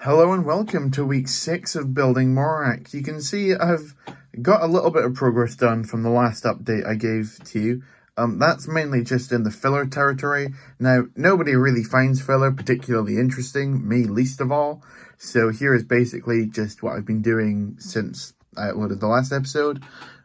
Hello and welcome to week 6 of building Morak. You can see I've got a little bit of progress done from the last update I gave to you. That's mainly just in the filler territory. Now, nobody really finds filler particularly interesting, me least of all. So here is basically just what I've been doing since I uploaded the last episode.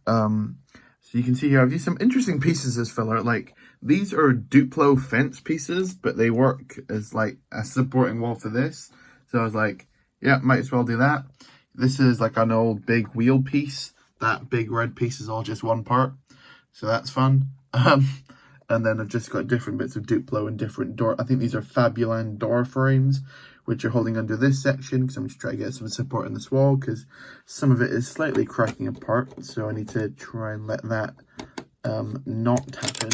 So you can see here I've used some interesting pieces as filler. Like, these are Duplo fence pieces, but they work as like a supporting wall for this. So I was like, yeah, might as well do that. This is like an old big wheel piece. That big red piece is all just one part. So that's fun. And then I've just got different bits of Duplo and different door. I think these are Fabulan door frames, which are holding under this section, because I'm just trying to get some support in this wall, because some of it is slightly cracking apart. So I need to try and let that not happen.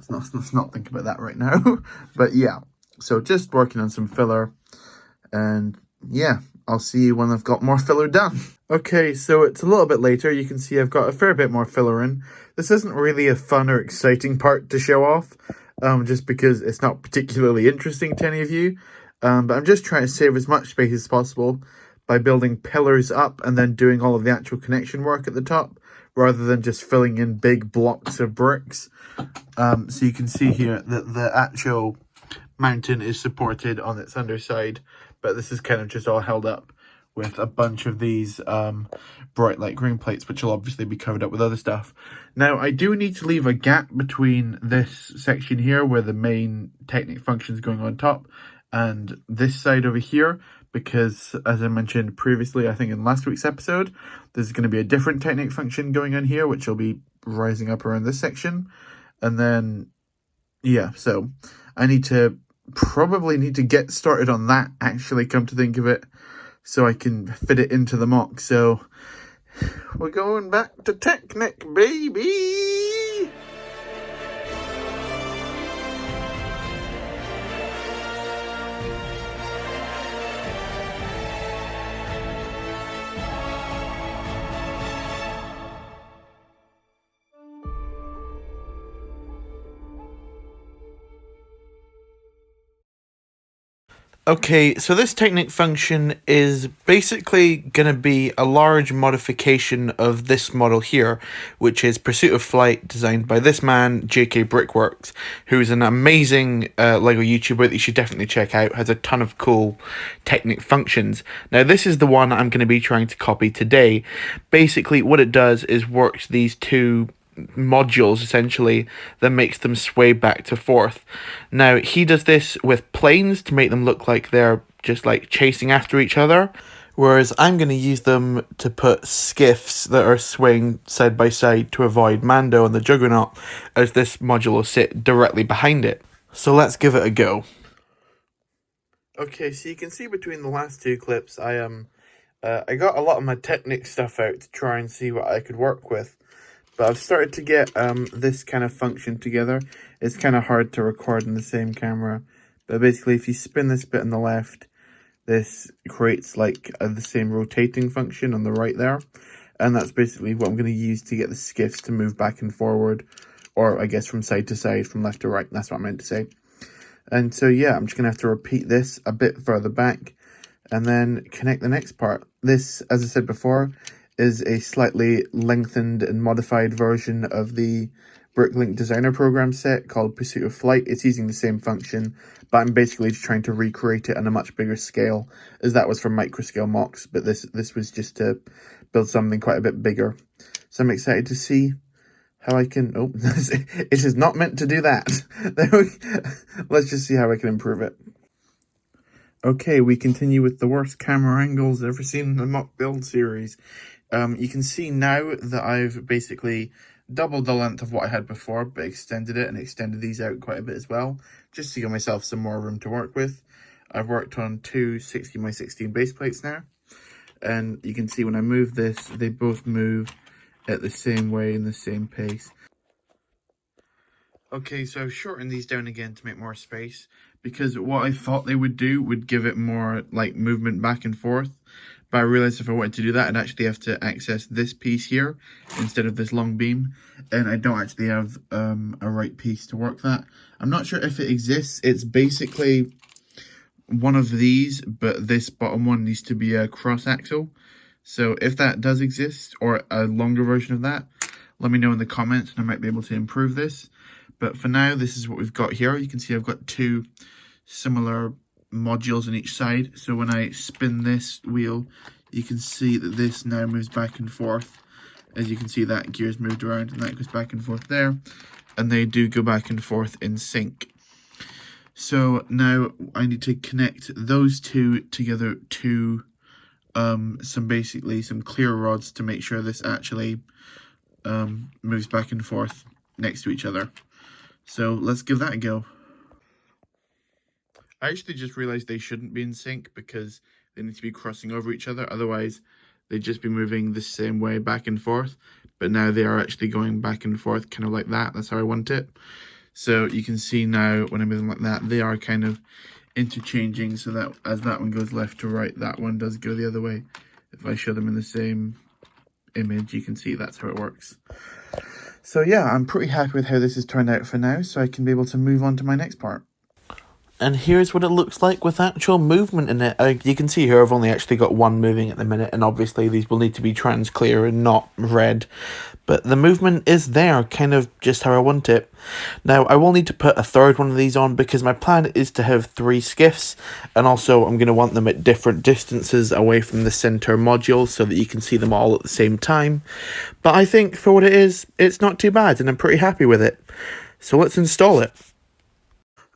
Let's not think about that right now. But yeah, so just working on some filler. And yeah, I'll see you when I've got more filler done. Okay, so it's a little bit later. You can see I've got a fair bit more filler in. This isn't really a fun or exciting part to show off, just because it's not particularly interesting to any of you. But I'm just trying to save as much space as possible by building pillars up and then doing all of the actual connection work at the top, rather than just filling in big blocks of bricks. So you can see here that the actual mountain is supported on its underside, but this is kind of just all held up with a bunch of these bright light green plates, which will obviously be covered up with other stuff. Now, I do need to leave a gap between this section here, where the main Technic function is going on top, and this side over here, because as I mentioned previously, I think in last week's episode, there's going to be a different Technic function going on here, which will be rising up around this section. And then, yeah, so I probably need to get started on that, actually, come to think of it, so I can fit it into the mock. So we're going back to Technic, baby! Okay, so this Technic function is basically going to be a large modification of this model here, which is Pursuit of Flight, designed by this man, JK Brickworks, who's an amazing LEGO YouTuber that you should definitely check out, has a ton of cool Technic functions. Now, this is the one I'm going to be trying to copy today. Basically, what it does is works these two modules essentially that makes them sway back to forth. Now, he does this with planes to make them look like they're just like chasing after each other, whereas I'm going to use them to put skiffs that are swaying side by side to avoid Mando and the Juggernaut, as this module will sit directly behind it. So let's give it a go. Okay, so you can see between the last two clips I got a lot of my Technic stuff out to try and see what I could work with. But I've started to get this kind of function together. It's kind of hard to record in the same camera. But basically, if you spin this bit on the left, this creates like the same rotating function on the right there. And that's basically what I'm going to use to get the skiffs to move back and forward. Or I guess from side to side, from left to right. That's what I meant to say. And so yeah, I'm just going to have to repeat this a bit further back. And then connect the next part. This, as I said before, is a slightly lengthened and modified version of the Bricklink designer program set called Pursuit of Flight. It's using the same function, but I'm basically just trying to recreate it on a much bigger scale, as that was for microscale mocks, but this was just to build something quite a bit bigger. So I'm excited to see how I can... Oh, it is not meant to do that. Let's just see how I can improve it. Okay, we continue with the worst camera angles ever seen in the mock build series. You can see now that I've basically doubled the length of what I had before, but extended it and extended these out quite a bit as well, just to give myself some more room to work with. I've worked on two 60x16 base plates now, and you can see when I move this, they both move at the same way in the same pace. Okay, so I've shortened these down again to make more space, because what I thought they would do would give it more like movement back and forth. But I realized if I wanted to do that, I'd actually have to access this piece here instead of this long beam. And I don't actually have a right piece to work that. I'm not sure if it exists. It's basically one of these, but this bottom one needs to be a cross axle. So if that does exist, or a longer version of that, let me know in the comments and I might be able to improve this. But for now, this is what we've got here. You can see I've got two similar modules on each side. So when I spin this wheel, you can see that this now moves back and forth. As you can see, that gear's moved around and that goes back and forth there. And they do go back and forth in sync. So now I need to connect those two together to some clear rods to make sure this actually moves back and forth next to each other. So let's give that a go. I actually just realized they shouldn't be in sync because they need to be crossing over each other. Otherwise, they'd just be moving the same way back and forth. But now they are actually going back and forth kind of like that. That's how I want it. So you can see now when I'm moving like that, they are kind of interchanging so that as that one goes left to right, that one does go the other way. If I show them in the same image, you can see that's how it works. So yeah, I'm pretty happy with how this has turned out for now, so I can be able to move on to my next part. And here's what it looks like with actual movement in it. You can see here I've only actually got one moving at the minute, and obviously these will need to be trans clear and not red. But the movement is there, kind of just how I want it. Now, I will need to put a third one of these on because my plan is to have 3 skiffs, and also I'm going to want them at different distances away from the center module so that you can see them all at the same time. But I think for what it is, it's not too bad, and I'm pretty happy with it. So let's install it.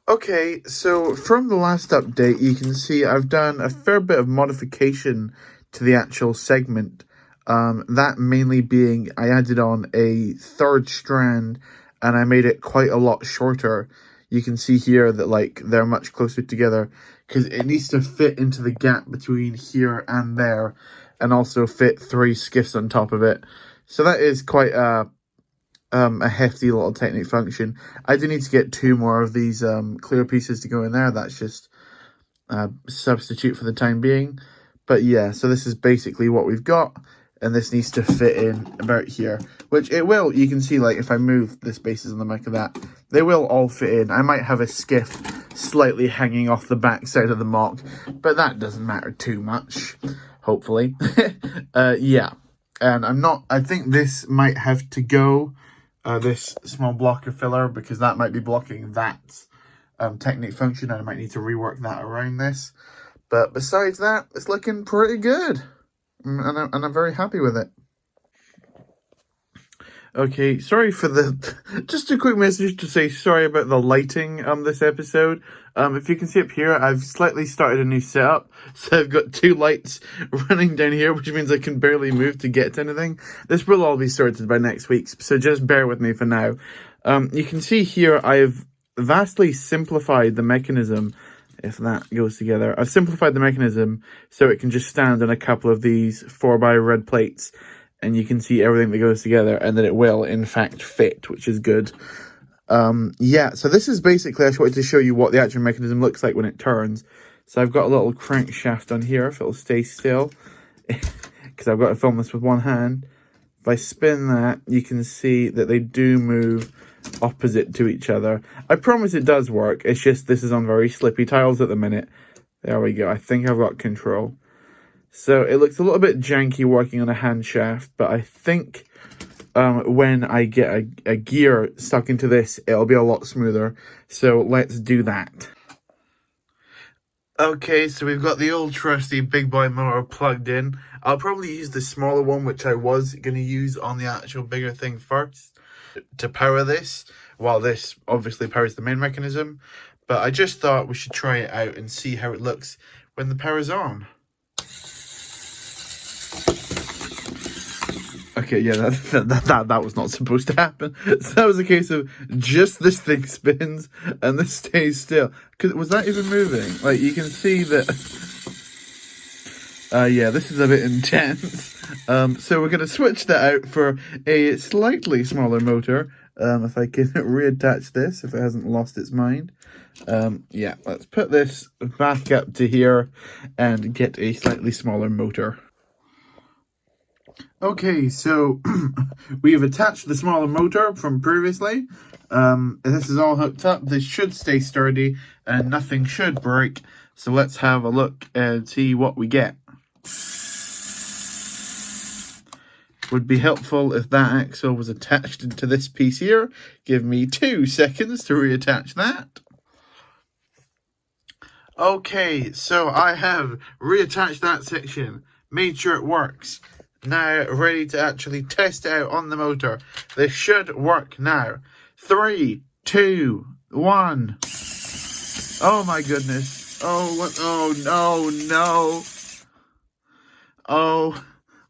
Okay, so from the last update, you can see I've done a fair bit of modification to the actual segment. That mainly being I added on a third strand and I made it quite a lot shorter. You can see here that like they're much closer together because it needs to fit into the gap between here and there and also fit 3 skiffs on top of it. So that is quite a hefty little Technic function. I do need to get 2 more of these clear pieces to go in there. That's just a substitute for the time being. But yeah, so this is basically what we've got. And this needs to fit in about here. Which it will. You can see, like, if I move the spaces on the back of that, they will all fit in. I might have a skiff slightly hanging off the back side of the mock. But that doesn't matter too much. Hopefully. Yeah. And I think this might have to go. This small block of filler, because that might be blocking that Technic function, and I might need to rework that around this. But besides that, it's looking pretty good, and I'm very happy with it. Okay, sorry for the... Just a quick message to say sorry about the lighting this episode. If you can see up here, I've slightly started a new setup. So I've got 2 lights running down here, which means I can barely move to get to anything. This will all be sorted by next week, so just bear with me for now. You can see here I've vastly simplified the mechanism, if that goes together. I've simplified the mechanism so it can just stand on a couple of these 4x red plates. And you can see everything that goes together and that it will, in fact, fit, which is good. Yeah, so this is basically, I just wanted to show you what the actual mechanism looks like when it turns. So I've got a little crankshaft on here, if it'll stay still, because I've got to film this with one hand. If I spin that, you can see that they do move opposite to each other. I promise it does work, it's just this is on very slippy tiles at the minute. There we go, I think I've got control. So it looks a little bit janky working on a hand shaft, but I think when I get a gear stuck into this, it'll be a lot smoother. So let's do that. Okay, so we've got the old trusty big boy motor plugged in. I'll probably use the smaller one, which I was going to use on the actual bigger thing first to power this, while this obviously powers the main mechanism. But I just thought we should try it out and see how it looks when the power's on. Okay, yeah, that was not supposed to happen. So that was a case of just this thing spins and this stays still. Was that even moving? Like, you can see that... yeah, this is a bit intense. So we're going to switch that out for a slightly smaller motor. If I can reattach this, if it hasn't lost its mind. Yeah, let's put this back up to here and get a slightly smaller motor. Okay, so we've attached the smaller motor from previously. This is all hooked up. This should stay sturdy and nothing should break. So let's have a look and see what we get. Would be helpful if that axle was attached into this piece here. Give me 2 seconds to reattach that. Okay, so I have reattached that section, made sure it works. Now ready to actually test it out on the motor. This should work now. 3, 2, 1. Oh my goodness. Oh, what? Oh no, no. Oh.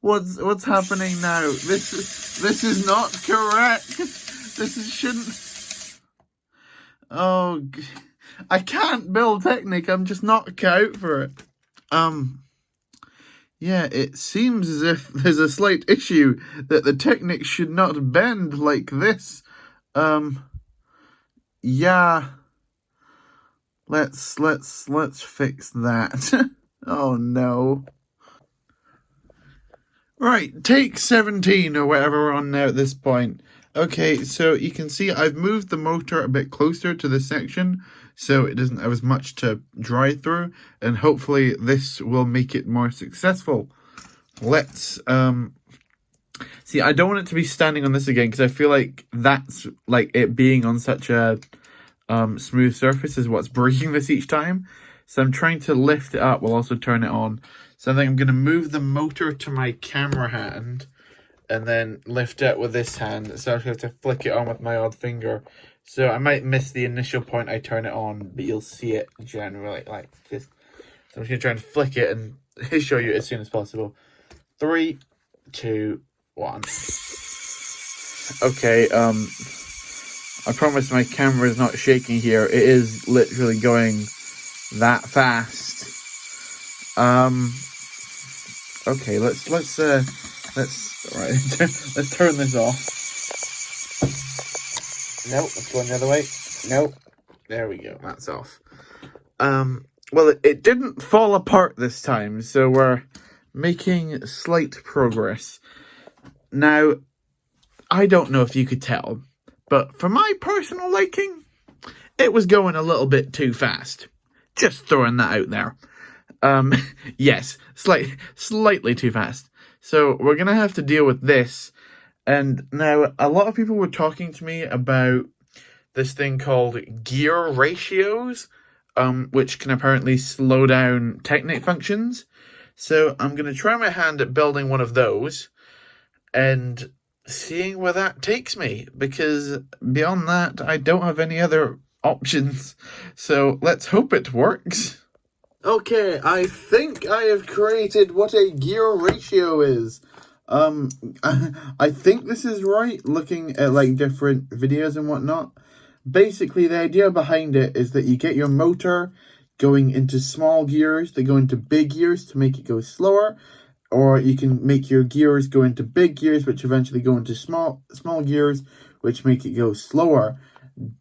What's happening now? This is not correct. Shouldn't. Oh, I can't build Technic. I'm just not cut out for it. Yeah, it seems as if there's a slight issue that the Technic should not bend like this. Yeah. Let's fix that. Oh no. Right, take 17 or whatever we're on now at this point. Okay, so you can see I've moved the motor a bit closer to this section so it doesn't have as much to drive through, and hopefully this will make it more successful. Let's, see, I don't want it to be standing on this again because I feel like that's, like, it being on such a smooth surface is what's breaking this each time. So I'm trying to lift it up while also turn it on. So I think I'm going to move the motor to my camera hand and then lift it with this hand. So I have to flick it on with my odd finger. So I might miss the initial point I turn it on, but you'll see it generally like this. So I'm just going to try and flick it and show you as soon as possible. 3, 2, 1. Okay, I promise my camera is not shaking here. It is literally going that fast. Okay, let's let's turn this off. Nope, let's go the other way. Nope. There we go, that's off. Well, it didn't fall apart this time, so we're making slight progress. Now, I don't know if you could tell, but for my personal liking, it was going a little bit too fast. Just throwing that out there. Yes, slightly too fast. So we're going to have to deal with this. And now a lot of people were talking to me about this thing called gear ratios, which can apparently slow down Technic functions. So I'm going to try my hand at building one of those and seeing where that takes me, because beyond that, I don't have any other options. So let's hope it works. Okay, I think I have created what a gear ratio is. I think this is right, looking at like different videos and whatnot. Basically, the idea behind it is that you get your motor going into small gears, they go into big gears to make it go slower, or you can make your gears go into big gears, which eventually go into small gears, which make it go slower.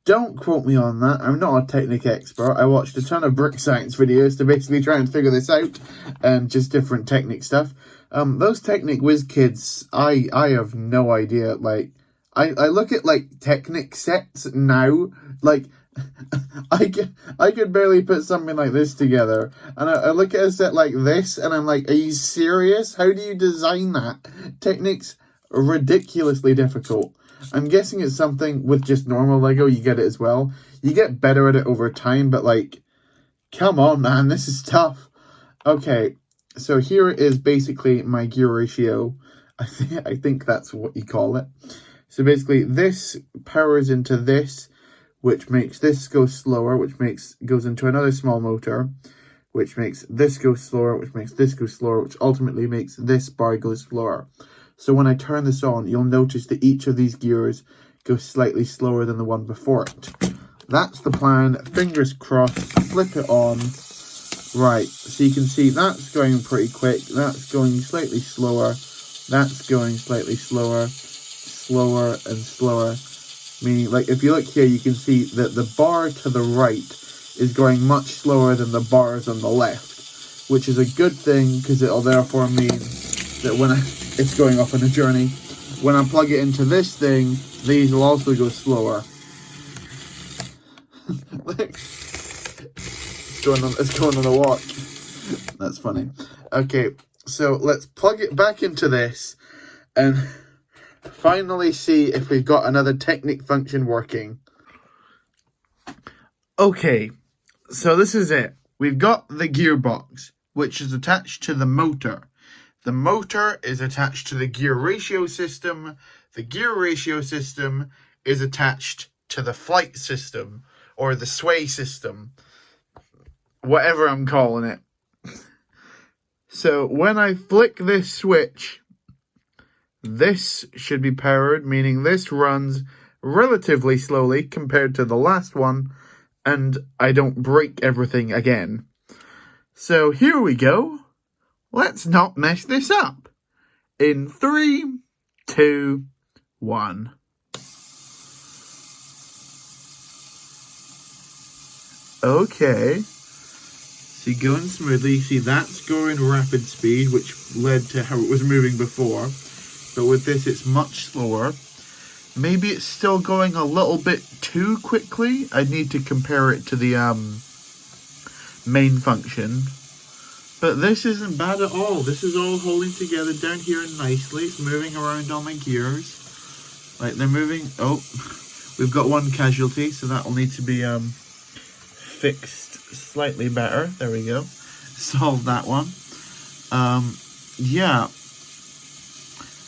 Don't quote me on that. I'm not a Technic expert. I watched a ton of brick science videos to basically try and figure this out, and just different Technic stuff. Those Technic whiz kids, I have no idea. Like, I look at like Technic sets now, like I could barely put something like this together, and I look at a set like this, and I'm like, are you serious? How do you design that? Technic's ridiculously difficult. I'm guessing it's something with just normal Lego, you get it as well. You get better at it over time, but like, come on, man, this is tough. Okay, so here is basically my gear ratio. I think that's what you call it. So basically, this powers into this, which makes this go slower, which goes into another small motor, which makes this go slower, which makes this go slower, which ultimately makes this bar go slower. So when I turn this on, you'll notice that each of these gears goes slightly slower than the one before it. That's the plan. Fingers crossed. Flip it on. Right, so you can see that's going pretty quick. That's going slightly slower. That's going slightly slower. Slower and slower. Meaning, like, if you look here, you can see that the bar to the right is going much slower than the bars on the left, which is a good thing, because it'll therefore mean that when it's going off on a journey, when I plug it into this thing, these will also go slower. It's going on a watch. That's funny. Okay, so let's plug it back into this and finally see if we've got another Technic function working. Okay, so this is it. We've got the gearbox, which is attached to the motor. The motor is attached to the gear ratio system. The gear ratio system is attached to the flight system, or the sway system, whatever I'm calling it. So when I flick this switch, this should be powered, meaning this runs relatively slowly compared to the last one, and I don't break everything again. So here we go. Let's not mess this up. In 3, 2, 1. Okay. See, going smoothly. See, that's going rapid speed, which led to how it was moving before. But with this, it's much slower. Maybe it's still going a little bit too quickly. I need to compare it to the main function. But this isn't bad at all. This is all holding together down here nicely. It's moving around all my gears. Like, they're moving. Oh, we've got one casualty, so that will need to be fixed slightly better. There we go. Solved that one. Yeah.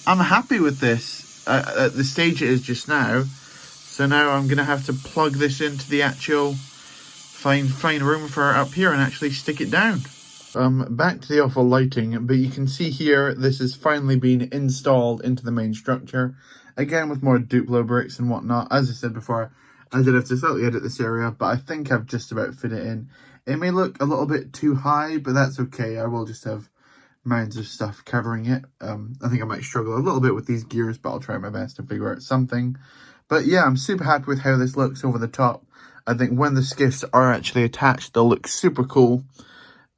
I'm happy with this at the stage it is just now. So now I'm going to have to plug this into the actual find room for it up here and actually stick it down. Back to the awful lighting, but you can see here this has finally been installed into the main structure. Again, with more Duplo bricks and whatnot. As I said before, I did have to slightly edit this area, but I think I've just about fit it in. It may look a little bit too high, but that's okay. I will just have mounds of stuff covering it. I think I might struggle a little bit with these gears, but I'll try my best to figure out something. But yeah, I'm super happy with how this looks over the top. I think when the skiffs are actually attached, they'll look super cool.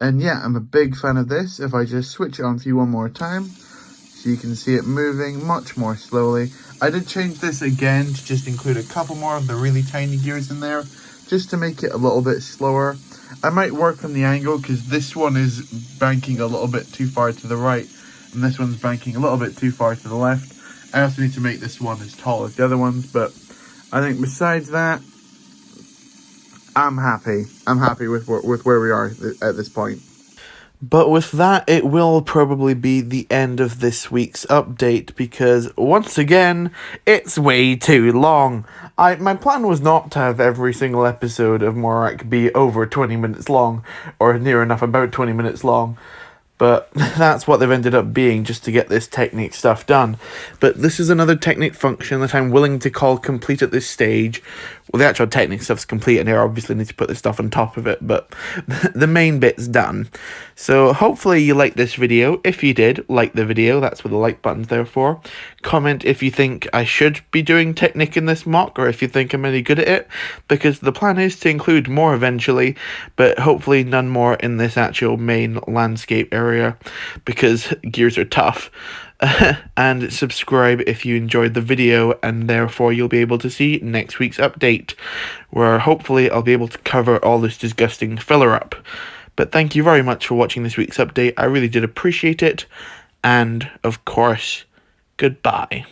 And yeah, I'm a big fan of this. If I just switch it on for you one more time, so you can see it moving much more slowly. I did change this again to just include a couple more of the really tiny gears in there, just to make it a little bit slower. I might work on the angle, because this one is banking a little bit too far to the right, and this one's banking a little bit too far to the left. I also need to make this one as tall as the other ones, but I think besides that, I'm happy. I'm happy with where we are at this point. But with that, it will probably be the end of this week's update, because once again, it's way too long. My plan was not to have every single episode of Morak be over 20 minutes long, or near enough about 20 minutes long. But that's what they've ended up being, just to get this Technic stuff done. But this is another Technic function that I'm willing to call complete at this stage. Well, the actual Technic stuff's complete, and I obviously need to put this stuff on top of it, but the main bit's done. So hopefully you liked this video. If you did, like the video, that's what the like button's there for. Comment if you think I should be doing Technic in this mock, or if you think I'm any good at it, because the plan is to include more eventually, but hopefully none more in this actual main landscape area, because gears are tough. And subscribe if you enjoyed the video, and therefore you'll be able to see next week's update, where hopefully I'll be able to cover all this disgusting filler up. But thank you very much for watching this week's update. I really did appreciate it, and of course, goodbye.